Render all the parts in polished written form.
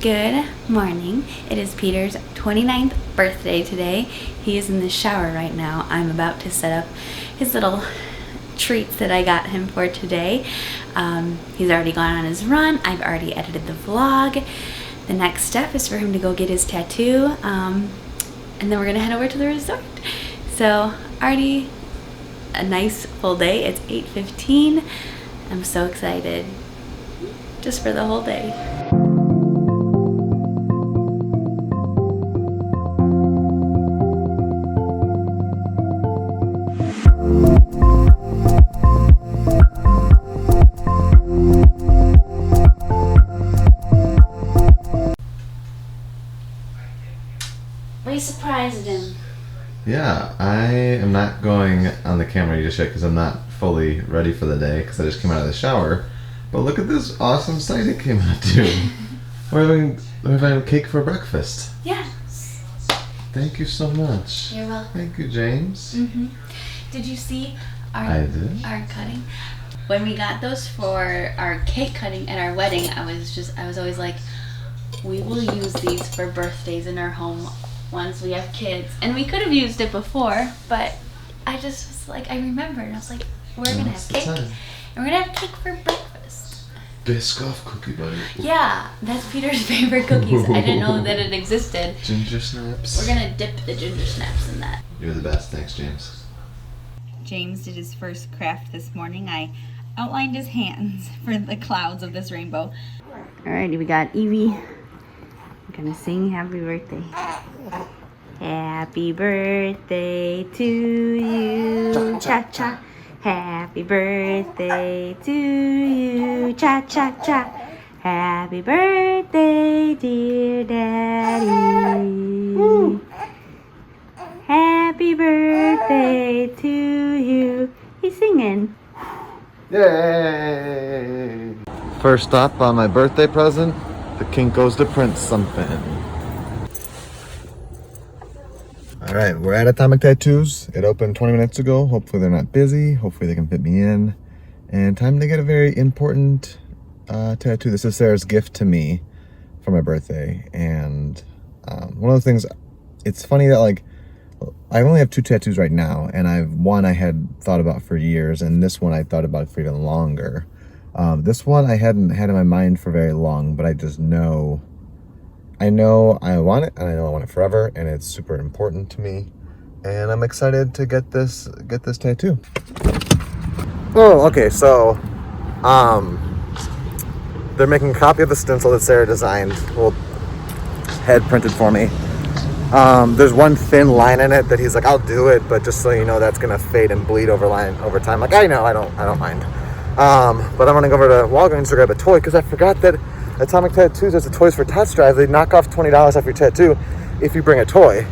Good morning. It is Peter's 29th birthday today. He is in the shower right now. I'm about to set up his little treats that I got him for today. He's already gone on his run. I've already edited the vlog. The next step is for him to go get his tattoo, and then we're gonna head over to the resort. So already a nice full day. It's 8:15. I'm so excited just for the whole day. We surprised him. Yeah, I am not going on the camera just yet because I'm not fully ready for the day because I just came out of the shower. But look at this awesome sight it came out to. We're having cake for breakfast. Yes. Thank you so much. You're welcome. Thank you, James. Did you see I did. our cutting? When we got those for our cake cutting at our wedding, I was always like, we will use these for birthdays in our home once we have kids. And we could have used it before, but I just was like, I remembered, and I was like, we're gonna have cake, and we're gonna have cake for breakfast. Biscoff cookie butter. Yeah, that's Peter's favorite cookies. I didn't know that it existed. Ginger snaps. We're gonna dip the ginger snaps in that. You're the best. Thanks, James. James did his first craft this morning. I outlined his hands for the clouds of this rainbow. Alrighty, we got Evie. We're gonna sing happy birthday. Happy birthday to you, cha-cha. Happy birthday to you, cha-cha-cha. Happy birthday, dear Daddy. Woo. Happy birthday to you. He's singing. Yay! First stop on my birthday present, the Kinko's to print something. Alright, we're at Atomic Tattoos. It opened 20 minutes ago. Hopefully they're not busy. Hopefully they can fit me in. And time to get a very important tattoo. This is Sarah's gift to me for my birthday. And one of the things, it's funny that like, I only have 2 tattoos right now, and one I had thought about for years, and this one I thought about for even longer. This one I hadn't had in my mind for very long, but I just know, I want it, and I know I want it forever, and it's super important to me, and I'm excited to get this tattoo. Oh, okay, so, they're making a copy of the stencil that Sarah designed, had printed for me. There's one thin line in it that he's like, I'll do it, but just so you know, that's gonna fade and bleed over time. Like, I know, I don't mind. But I'm running over to Walgreens to grab a toy because I forgot that Atomic Tattoos has a Toys for Tots drive. They knock off $20 off your tattoo if you bring a toy,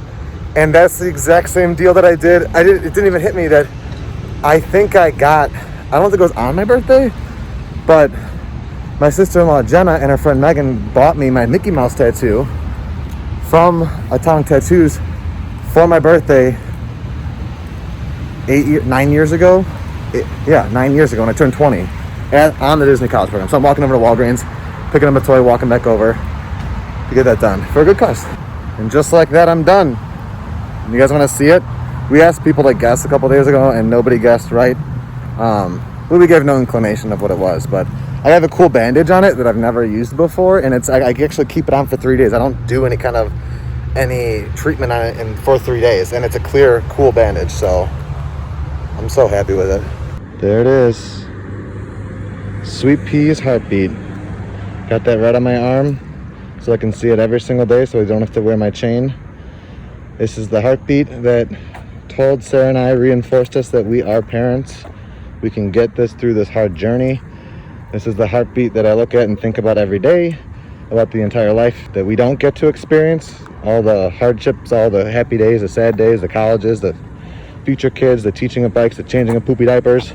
and that's the exact same deal that I did. It didn't even hit me that I think I don't think it was on my birthday, but my sister-in-law Jenna and her friend Megan bought me my Mickey Mouse tattoo from Atomic Tattoos for my birthday 9 years ago. 9 years ago when I turned 20 on the Disney College program. So I'm walking over to Walgreens, picking up a toy, walking back over to get that done for a good cause. And just like that, I'm done. You guys want to see it? We asked people to guess a couple days ago and nobody guessed right. We gave no inclination of what it was, but I have a cool bandage on it that I've never used before, and I actually keep it on for 3 days. I don't do any treatment on it for 3 days, and it's a clear, cool bandage, so I'm so happy with it. There it is. Sweet Pea's heartbeat. Got that right on my arm so I can see it every single day so I don't have to wear my chain. This is the heartbeat that told Sarah and I, reinforced us that we are parents. We can get this through this hard journey. This is the heartbeat that I look at and think about every day, about the entire life that we don't get to experience. All the hardships, all the happy days, the sad days, the colleges, the future kids, the teaching of bikes, the changing of poopy diapers.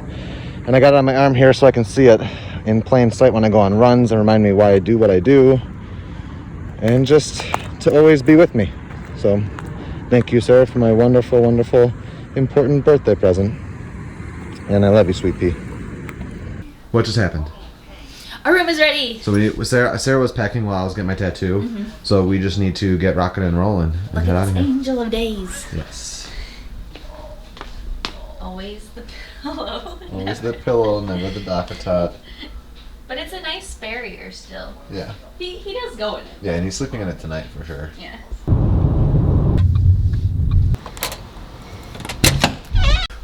And I got it on my arm here so I can see it in plain sight when I go on runs and remind me why I do what I do. And just to always be with me. So thank you, Sarah, for my wonderful, wonderful, important birthday present. And I love you, Sweet Pea. What just happened? Our room is ready. So Sarah was packing while I was getting my tattoo. So we just need to get rocking and rolling and head out of here. Angel of days. Yes. Always the pillow. Always the pillow, never the Dakatot. But it's a nice barrier still. Yeah. He does go in it. Yeah, and he's sleeping in it tonight for sure. Yeah.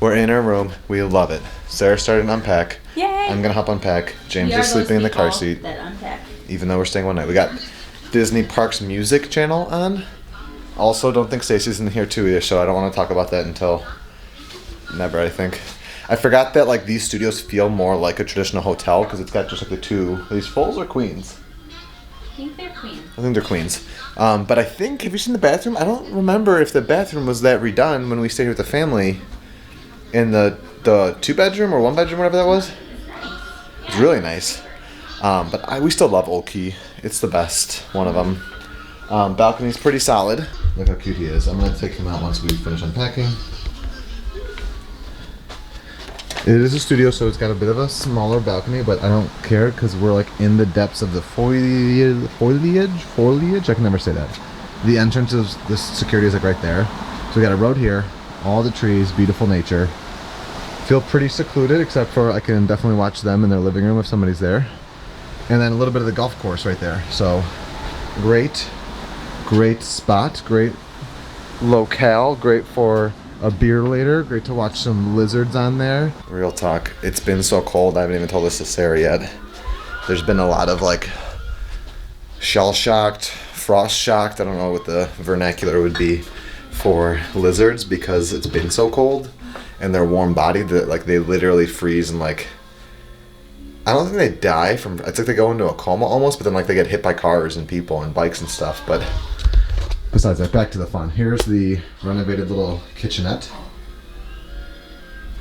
We're in our room. We love it. Sarah started to unpack. Yay! I'm gonna help unpack. James is sleeping in the car seat. That unpack. Even though we're staying one night. We got Disney Parks Music channel on. Also, don't think Stacy's in here too either, so I don't want to talk about that until never, I think. I forgot that like these studios feel more like a traditional hotel because it's got just like the two. Are these fulls or queens? I think they're queens. I think they're queens. But I think, have you seen the bathroom? I don't remember if the bathroom was that redone when we stayed with the family in the 2-bedroom or 1-bedroom, whatever that was. It's really nice. But we still love Old Key. It's the best one of them. Balcony's pretty solid. Look how cute he is. I'm going to take him out once we finish unpacking. It is a studio, so it's got a bit of a smaller balcony, but I don't care because we're like in the depths of the foliage. I can never say that. The entrance of the security is like right there. So we got a road here, all the trees, beautiful nature. Feel pretty secluded, except for I can definitely watch them in their living room if somebody's there. And then a little bit of the golf course right there. So great spot, great locale, great for a beer later, great to watch some lizards on there. Real talk, it's been so cold, I haven't even told this to Sarah yet. There's been a lot of like shell-shocked, frost-shocked, I don't know what the vernacular would be for lizards because it's been so cold and they're warm-bodied that like they literally freeze and like, I don't think they die from, it's like they go into a coma almost, but then like they get hit by cars and people and bikes and stuff, but besides that, back to the fun. Here's the renovated little kitchenette.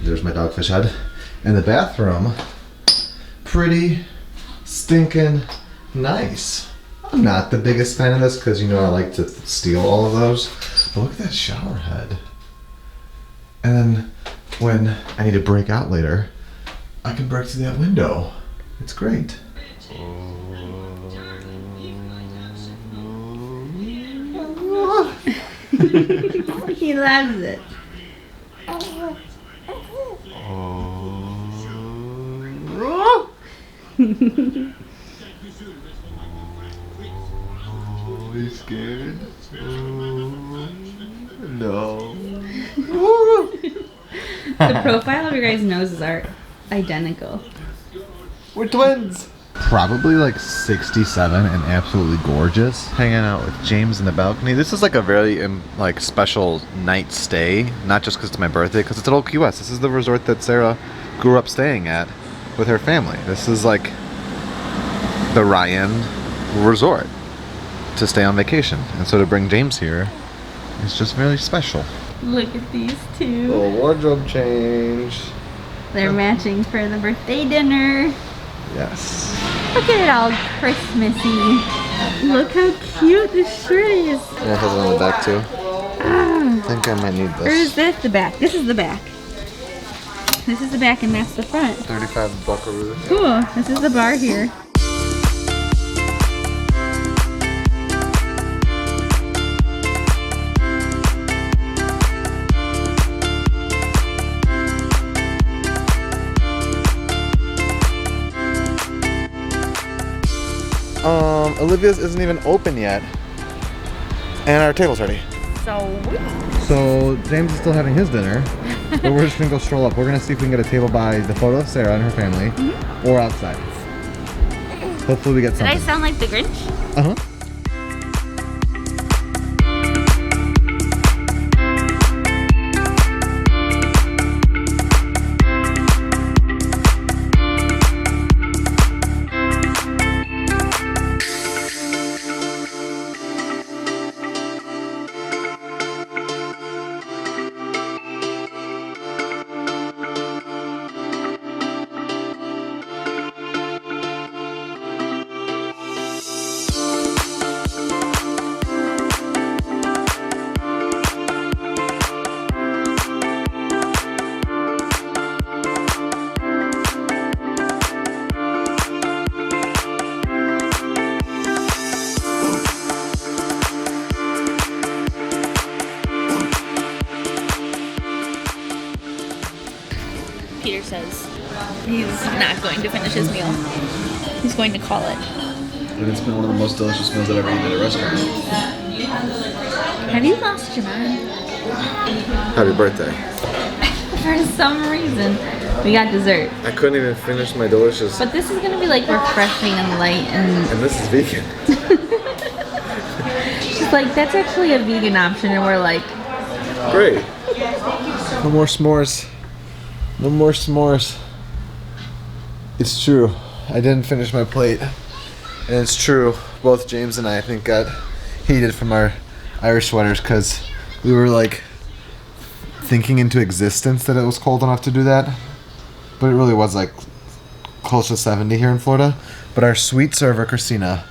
There's my dogfish head. And the bathroom, pretty stinking nice. I'm not the biggest fan of this because you know I like to steal all of those. But look at that shower head. And then when I need to break out later, I can break through that window. It's great. He loves it. He's scared. No. The profile of your guys' noses are identical. We're twins. Probably like 67 and absolutely gorgeous. Hanging out with James in the balcony. This is like a very like special night stay. Not just because it's my birthday, because it's at Old Key West. This is the resort that Sarah grew up staying at with her family. This is like the Ryan resort to stay on vacation. And so to bring James here is just really special. Look at these two. Little wardrobe change. They're matching for the birthday dinner. Yes. Look at it all Christmassy. Look how cute this shirt is. Yeah, it has it on the back too. I think I might need this. Or is this the back? This is the back. This is the back and that's the front. 35 buckaroos. Cool. This is the bar here. Olivia's isn't even open yet, and our table's ready. So James is still having his dinner, but we're just gonna go stroll up. We're gonna see if we can get a table by the photo of Sarah and her family, or outside. Hopefully we get something. Did I sound like the Grinch? Uh-huh. says he's not going to finish his meal. He's going to call it. And it's been one of the most delicious meals I've ever eaten at a restaurant. Have you lost your mind? Happy birthday. For some reason, we got dessert. I couldn't even finish my delicious. But this is gonna be like refreshing and light and this is vegan. she's like, that's actually a vegan option, and we're like, Great. No more s'mores. No more s'mores. It's true. I didn't finish my plate. And it's true. Both James and I think got heated from our Irish sweaters because we were like thinking into existence that it was cold enough to do that. But it really was like close to 70 here in Florida. But our sweet server, Christina,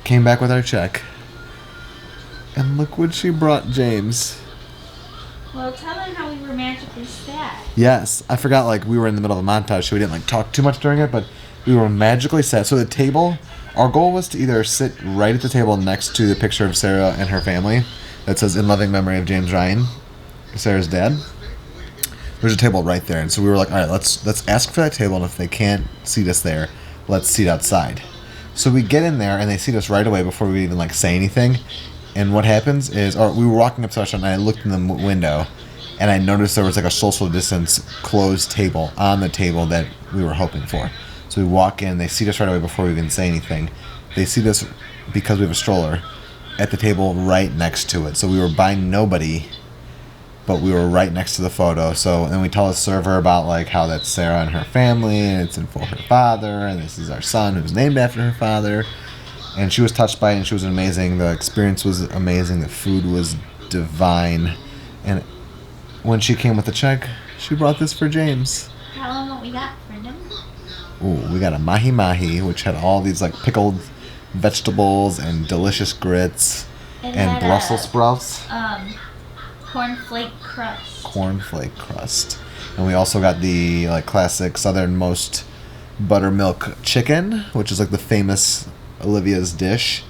came back with our check. And look what she brought James. well, tell them how we were magically sad. Yes, I forgot, like, we were in the middle of a montage, so we didn't, like, talk too much during it, but we were magically set. So the table, our goal was to either sit right at the table next to the picture of Sarah and her family that says, in loving memory of James Ryan, Sarah's dad. There's a table right there, and so we were like, all right, let's ask for that table, and if they can't seat us there, let's seat outside. So we get in there, and they seat us right away before we even, like, say anything. And what happens is, or we were walking up to the restaurant, and I looked in the window, and I noticed there was like a social distance closed table on the table that we were hoping for. So we walk in, they seat us right away before we even say anything. They seat us, because we have a stroller, at the table right next to it. So we were by nobody, but we were right next to the photo. So then we tell the server about like how that's Sarah and her family, and it's for her father, and this is our son who's named after her father. And she was touched by it, and she was amazing. The experience was amazing. The food was divine. And when she came with the check, she brought this for James. Tell them what we got for him. Ooh, we got a mahi-mahi, which had all these like pickled vegetables and delicious grits and Brussels sprouts. Cornflake crust. Cornflake crust. And we also got the like classic southernmost buttermilk chicken, which is like the famous Olivia's dish.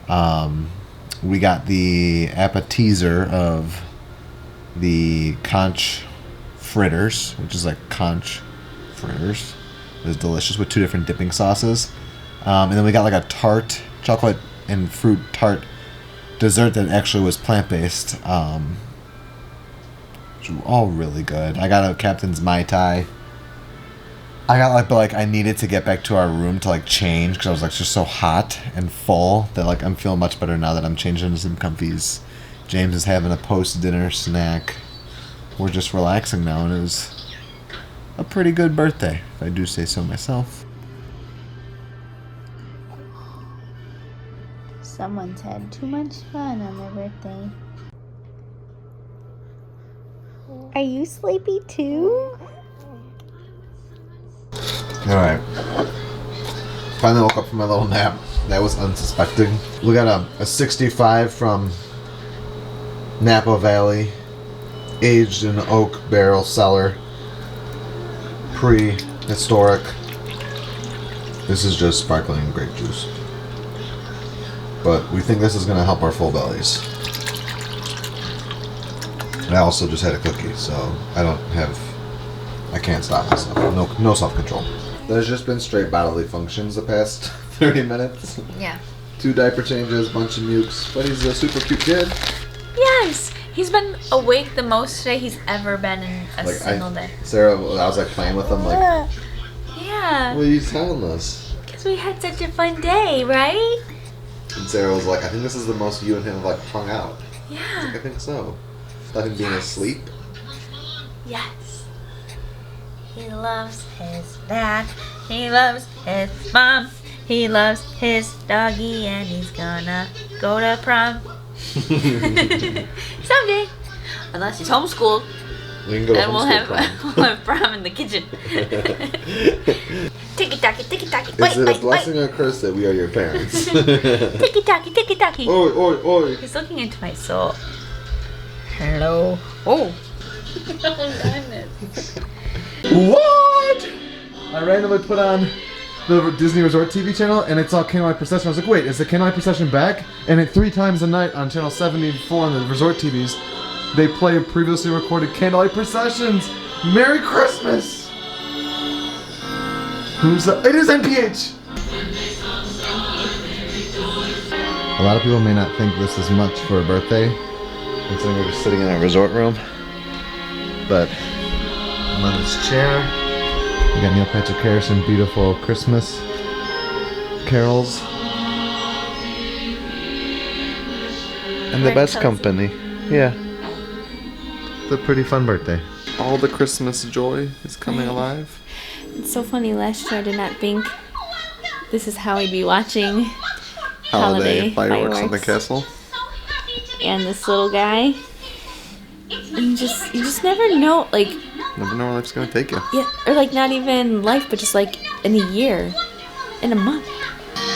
We got the appetizer of the conch fritters, which is like conch fritters. It was delicious with 2 different dipping sauces. And then we got like a tart, chocolate and fruit tart dessert that actually was plant-based. Which were all really good. I got a Captain's Mai Tai. I got like I needed to get back to our room to like change because I was like just so hot and full that like I'm feeling much better now that I'm changing into some comfies. James is having a post-dinner snack. We're just relaxing now, and it was a pretty good birthday, if I do say so myself. Someone's had too much fun on their birthday. Are you sleepy too? Alright. Finally woke up from my little nap. That was unsuspecting. We got a 65 from Napa Valley, aged in oak barrel cellar, prehistoric. This is just sparkling grape juice. But we think this is going to help our full bellies. And I also just had a cookie, so I can't stop myself. No self-control. There's just been straight bodily functions the past 30 minutes. Yeah. 2 diaper changes, bunch of mukes, but he's a super cute kid. Yes! He's been awake the most today he's ever been in a single day. Sarah, I was like playing with him, like, yeah. what are you telling us? Because we had such a fun day, right? And Sarah was like, I think this is the most you and him have like hung out. Yeah. I was like, I think so. Without him being asleep. Yes. He loves his dad. He loves his mom. He loves his doggy, and he's gonna go to prom. Someday. Unless he's homeschooled. We can go to and we'll prom. have prom in the kitchen. Tiki-taki, tiki-taki. Is it a blessing or a curse that we are your parents? Tiki-taki, tiki-taki. Oi, oi, oi. He's looking into my soul. Hello. Oh. Oh, goodness. What? I randomly put on the Disney Resort TV channel and it saw Candlelight Processional. I was like, wait, is the Candlelight Procession back? And it 3 times a night on channel 74 on the Resort TVs, they play previously recorded Candlelight Processions. Merry Christmas! Who's that? It is NPH! A lot of people may not think this is much for a birthday, considering we're just sitting in a resort room. But I'm on this chair. We got Neil Patrick Harrison, beautiful Christmas carols. And the best company. Yeah. It's a pretty fun birthday. All the Christmas joy is coming alive. It's so funny, last year I did not think this is how we'd be watching holiday fireworks on the castle. And this little guy. And you just never know, like... Never know where life's gonna take you. Yeah, or like not even life, but just like in a year, in a month.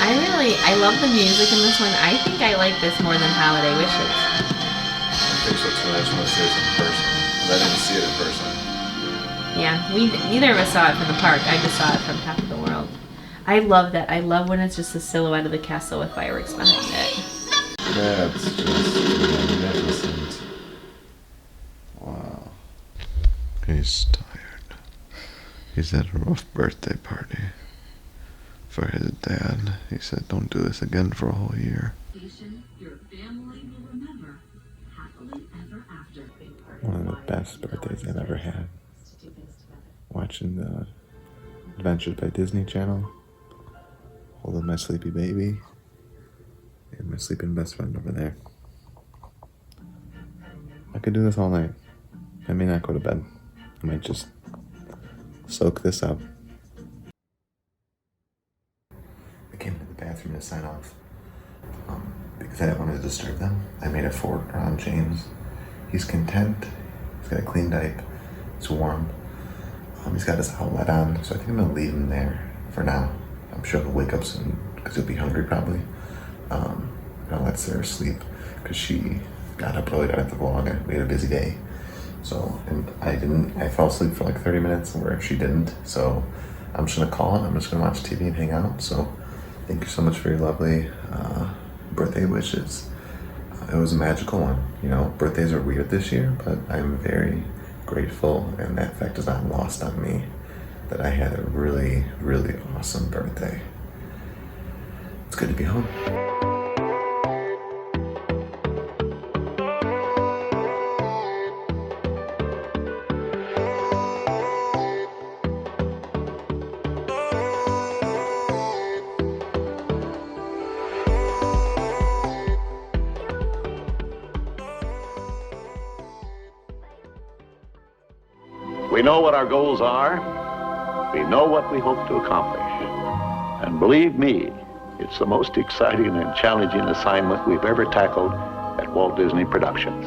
I love the music in this one. I think I like this more than Holiday Wishes. I think so too. I just want to see it in person. I didn't see it in person. Yeah, neither of us saw it from the park. I just saw it from Top of the World. I love that. I love when it's just a silhouette of the castle with fireworks behind it. That's just magnificent. Wow. He's tired. He's at a rough birthday party for his dad. He said, don't do this again for a whole year. One of the best birthdays I've ever had. Watching the Adventures by Disney Channel, holding my sleepy baby, and my sleeping best friend over there. I could do this all night. I may not go to bed. I might just soak this up. I came to the bathroom to sign off because I didn't want to disturb them. I made a fort around James. He's content. He's got a clean diaper. It's warm. He's got his outlet on, so I think I'm gonna leave him there for now. I'm sure he'll wake up soon because he'll be hungry probably. I'll let Sarah sleep because she got up early to edit the vlog and we had a busy day. So, and I fell asleep for like 30 minutes where she didn't. So I'm just gonna call it. I'm just gonna watch TV and hang out. So thank you so much for your lovely birthday wishes. It was a magical one. You know, birthdays are weird this year, but I'm very grateful, and that fact is not lost on me, that I had a really, really awesome birthday. It's good to be home. We know what our goals are. We know what we hope to accomplish. And believe me, it's the most exciting and challenging assignment we've ever tackled at Walt Disney Productions.